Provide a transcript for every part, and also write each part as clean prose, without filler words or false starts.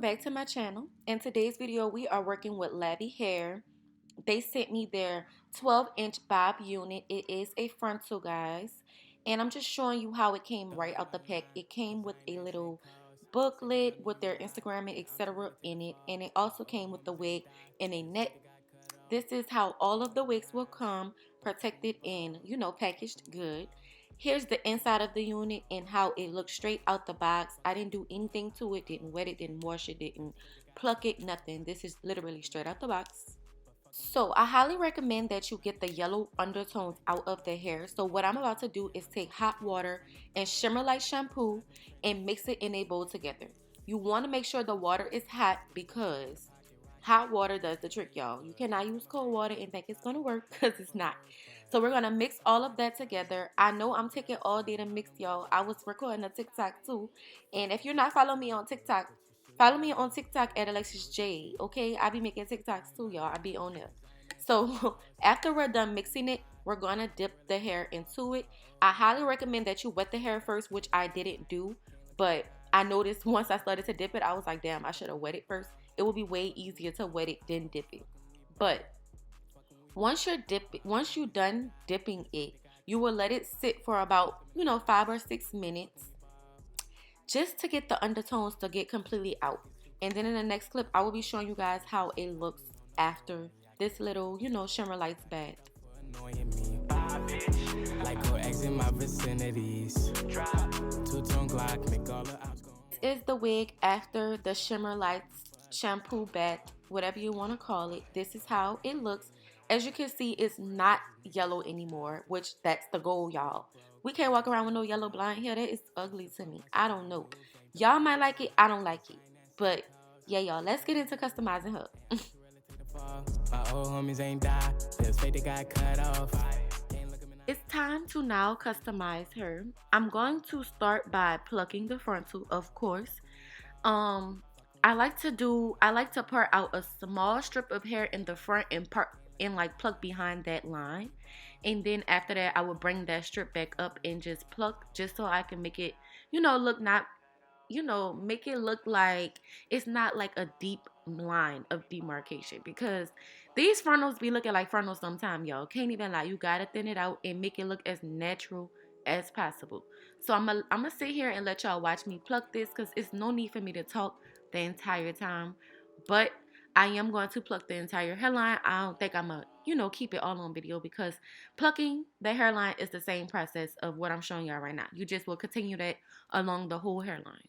Welcome back to my channel. In today's video, we are working with LAVYHAIR. They sent me their 12-inch bob unit. It is a frontal, guys. And I'm just showing you how it came right out the pack. It came with a little booklet with their Instagram and etc. in it. And it also came with the wig in a net. This is how all of the wigs will come, protected and, packaged good. Here's the inside of the unit and how it looks straight out the box. I didn't do anything to it, didn't wet it, didn't wash it, didn't pluck it, nothing. This is literally straight out the box. So I highly recommend that you get the yellow undertones out of the hair. So what I'm about to do is take hot water and Shimmer Light shampoo and mix it in a bowl together. You want to make sure the water is hot because hot water does the trick, y'all. You cannot use cold water and think it's going to work because it's not. So we're going to mix all of that together. I know I'm taking all day to mix, y'all. I was recording a TikTok too. And if you're not following me on TikTok, follow me on TikTok at Alexis J. Okay, I be making TikToks too, y'all. I be on there. So after we're done mixing it, we're going to dip the hair into it. I highly recommend that you wet the hair first, which I didn't do. But I noticed once I started to dip it, I was like, damn, I should have wet it first. It will be way easier to wet it than dip it. But once you're done dipping it, you will let it sit for about 5 or 6 minutes just to get the undertones to get completely out. And then in the next clip, I will be showing you guys how it looks after this little shimmer lights bath. This is the wig after the shimmer lights shampoo bath, whatever you want to call it. This is how it looks. As you can see, it's not yellow anymore, which that's the goal, y'all. We can't walk around with no yellow blonde hair. That is ugly to me. I don't know. Y'all might like it. I don't like it. But yeah, y'all, let's get into customizing her. It's time to now customize her. I'm going to start by plucking the frontal, of course. I like to part out a small strip of hair in the front and like pluck behind that line, and then after that I will bring that strip back up and just pluck, just so I can make it make it look like it's not like a deep line of demarcation, because these frontals be looking like frontals sometimes, y'all. Can't even lie. You gotta thin it out and make it look as natural as possible. So I'm gonna sit here and let y'all watch me pluck this, because it's no need for me to talk the entire time, but I am going to pluck the entire hairline. I don't think I'm gonna keep it all on video, because plucking the hairline is the same process of what I'm showing y'all right now. You just will continue that along the whole hairline.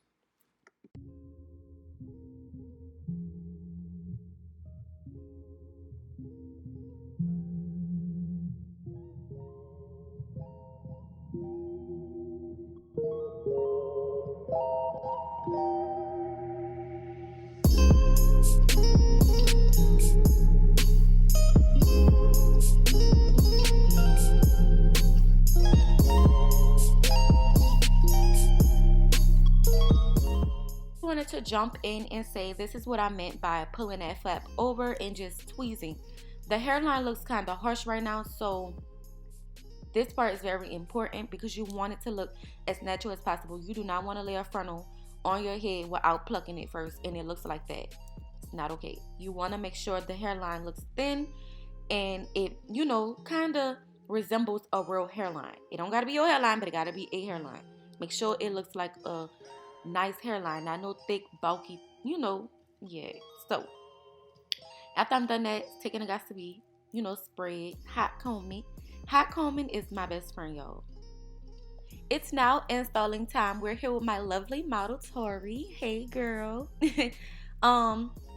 Wanted to jump in and say this is what I meant by pulling that flap over and just tweezing. The hairline looks kind of harsh right now, so this part is very important because you want it to look as natural as possible. You do not want to lay a frontal on your head without plucking it first and it looks like that. It's not okay. You want to make sure the hairline looks thin and it kind of resembles a real hairline. It don't got to be your hairline, but it got to be a hairline. Make sure it looks like a nice hairline, not no thick, bulky, yeah. So after I'm done that, taking it got to be, spread, hot combing. Hot combing is my best friend, y'all. It's now installing time. We're here with my lovely model Tori. Hey girl.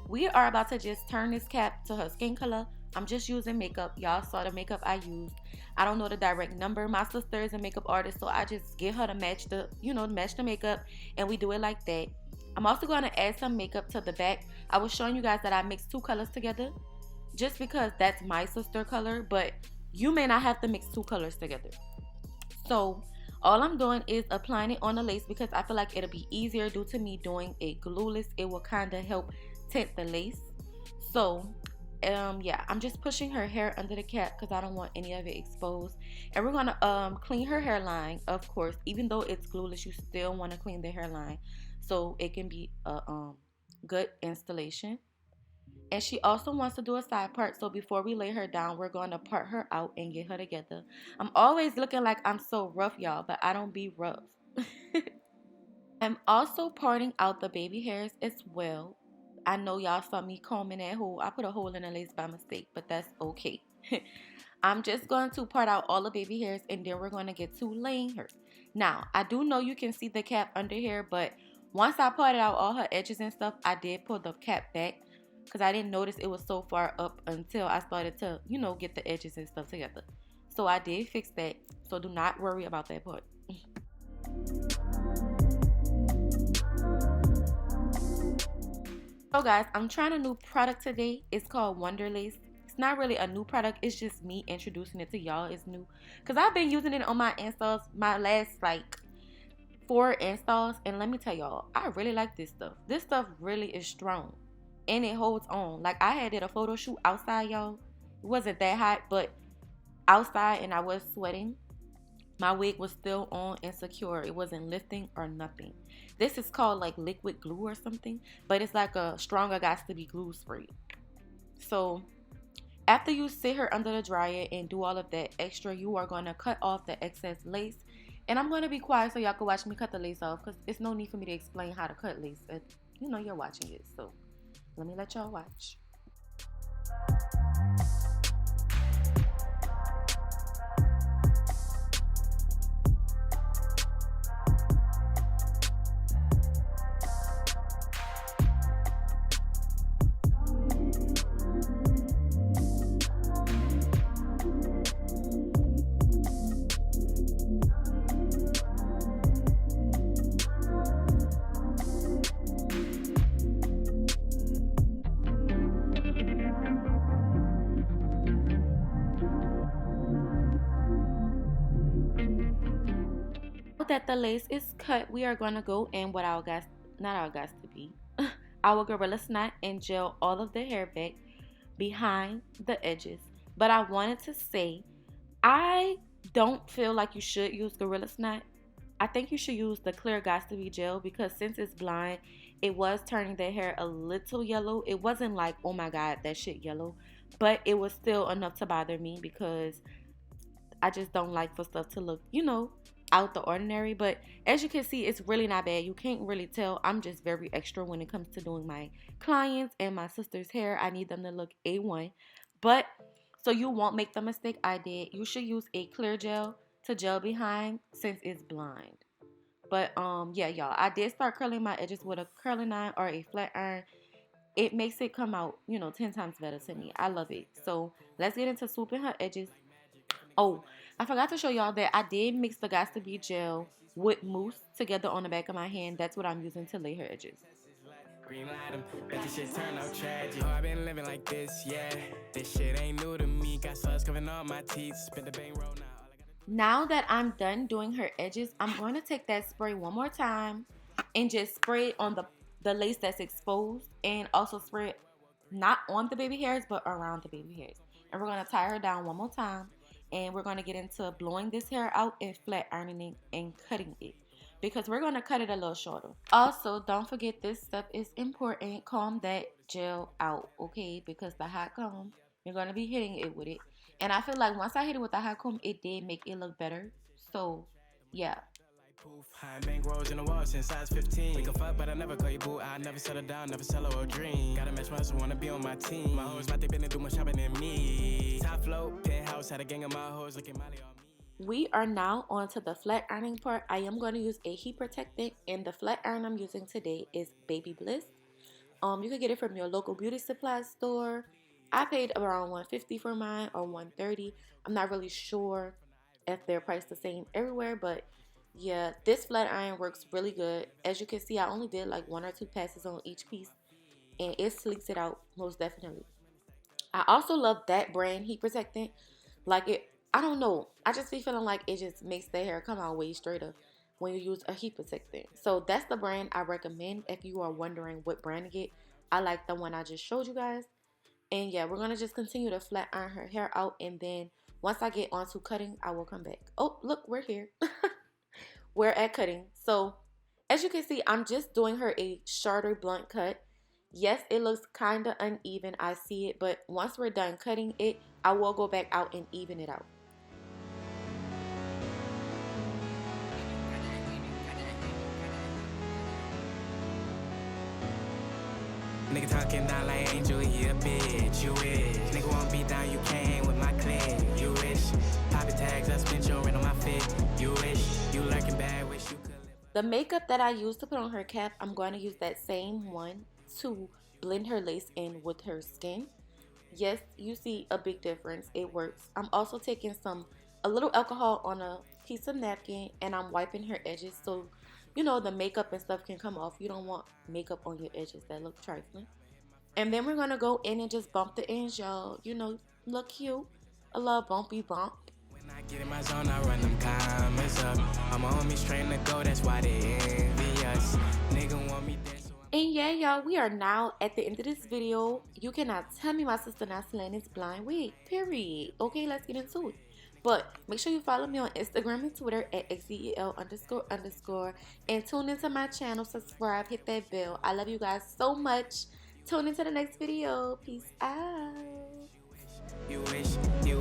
We are about to just turn this cap to her skin color. I'm just using makeup. Y'all saw the makeup I used. I don't know the direct number. My sister is a makeup artist, so I just get her to match the, match the makeup, and we do it like that. I'm also going to add some makeup to the back. I was showing you guys that I mixed 2 colors together, just because that's my sister color, but you may not have to mix 2 colors together. So all I'm doing is applying it on the lace, because I feel like it'll be easier due to me doing a glueless. It will kind of help tint the lace. So yeah, I'm just pushing her hair under the cap because I don't want any of it exposed. And we're gonna clean her hairline, of course. Even though it's glueless, you still want to clean the hairline so it can be a good installation. And she also wants to do a side part. So before we lay her down, we're going to part her out and get her together. I'm always looking like I'm so rough, y'all, but I don't be rough. I'm also parting out the baby hairs as well. I know y'all saw me combing that hole. I put a hole in the lace by mistake, but that's okay. I'm just going to part out all the baby hairs and then we're going to get to laying her. Now, I do know you can see the cap under here, but once I parted out all her edges and stuff, I did pull the cap back because I didn't notice it was so far up until I started to, get the edges and stuff together. So I did fix that. So do not worry about that part. So guys, I'm trying a new product today. It's called Wonderlace. It's not really a new product. It's just me introducing it to y'all. It's new because I've been using it on my installs, my last like 4 installs, and let me tell y'all, I really like this stuff. This stuff really is strong and it holds on. Like I did a photo shoot outside, y'all. It wasn't that hot, but outside, and I was sweating. My wig was still on and secure. It wasn't lifting or nothing. This is called like liquid glue or something, but it's like a stronger got to be glue spray. So after you sit her under the dryer and do all of that extra, you are going to cut off the excess lace. And I'm going to be quiet so y'all can watch me cut the lace off because it's no need for me to explain how to cut lace. You're watching it, so let me let y'all watch. That the lace is cut, we are going to go in with our gas, not our gas to be, our Gorilla Snot and gel all of the hair back behind the edges. But I wanted to say, I don't feel like you should use Gorilla Snot. I think you should use the clear gas to be gel because since it's blind, it was turning the hair a little yellow. It wasn't like, oh my god, that shit yellow, but it was still enough to bother me because I just don't like for stuff to look, out the ordinary. But as you can see, it's really not bad. You can't really tell. I'm just very extra when it comes to doing my clients and my sister's hair. I need them to look A1. But so you won't make the mistake I did, you should use a clear gel to gel behind since it's blind. But yeah, y'all, I did start curling my edges with a curling iron or a flat iron. It makes it come out, 10 times better to me. I love it. So let's get into swooping her edges. Oh, I forgot to show y'all that I did mix the Got to Be gel with mousse together on the back of my hand. That's what I'm using to lay her edges. Green light 'em, bet this shit turn out tragic. Oh, I've been living like this, yeah. This shit ain't new to me. Got slugs covering all my teeth. Spin the bang roll now. Now that I'm done doing her edges, I'm going to take that spray one more time and just spray it on the lace that's exposed, and also spray it not on the baby hairs but around the baby hairs. And we're going to tie her down one more time. And we're going to get into blowing this hair out and flat ironing and cutting it because we're going to cut it a little shorter. Also, don't forget this step is important. Comb that gel out, okay? Because the hot comb, you're going to be hitting it with it. And I feel like once I hit it with the hot comb, it did make it look better. So, yeah. High bank rolls in the wall since size 15. We can fuck, but I never call you boo. I never settle down, never sell her a dream. Gotta match my hustle, wanna be on my team. My hoes, my they been do more shopping than me. Top float, penthouse, had a gang of my hoes looking Molly on me. We are now on to the flat ironing part. I am going to use a heat protectant, and the flat iron I'm using today is Baby Bliss. You can get it from your local beauty supply store. I paid around $150 for mine or $130. I'm not really sure if they're priced the same everywhere, but yeah, this flat iron works really good. As you can see, I only did like 1 or 2 passes on each piece, and it sleeks it out most definitely. I also love that brand heat protectant. Like it, I don't know. I just be feeling like it just makes the hair come out way straighter when you use a heat protectant. So that's the brand I recommend if you are wondering what brand to get. I like the one I just showed you guys. And yeah, we're going to just continue to flat iron her hair out, and then once I get onto cutting, I will come back. Oh, look, we're here. We're at cutting. So as you can see, I'm just doing her a shorter blunt cut, Yes, it looks kind of uneven. I see it, but once we're done cutting it, I will go back out and even it out. Nigga talking down like angel, he a bitch, you wish. Nigga won't be down, you came with my clique, you wish. Poppy tags, I spent your rent on my fit, you wish. You lurking bad, wish you could live. The makeup that I used to put on her cap, I'm going to use that same one to blend her lace in with her skin. Yes, you see a big difference. It works. I'm also taking a little alcohol on a piece of napkin and I'm wiping her edges so the makeup and stuff can come off. You don't want makeup on your edges that look trifling. And then we're gonna go in and just bump the ends, y'all. Look cute. A little bumpy bump. When I get in my zone, I run them comments up. I'm on me straight to go, that's why they envy us. Nigga want me dead, so And yeah, y'all, we are now at the end of this video. You cannot tell me my sister not slaying this blind wig, period. Okay, let's get into it. But make sure you follow me on Instagram and Twitter at XEL__. And tune into my channel, subscribe, hit that bell. I love you guys so much. Tune into the next video. Peace out. you wish, you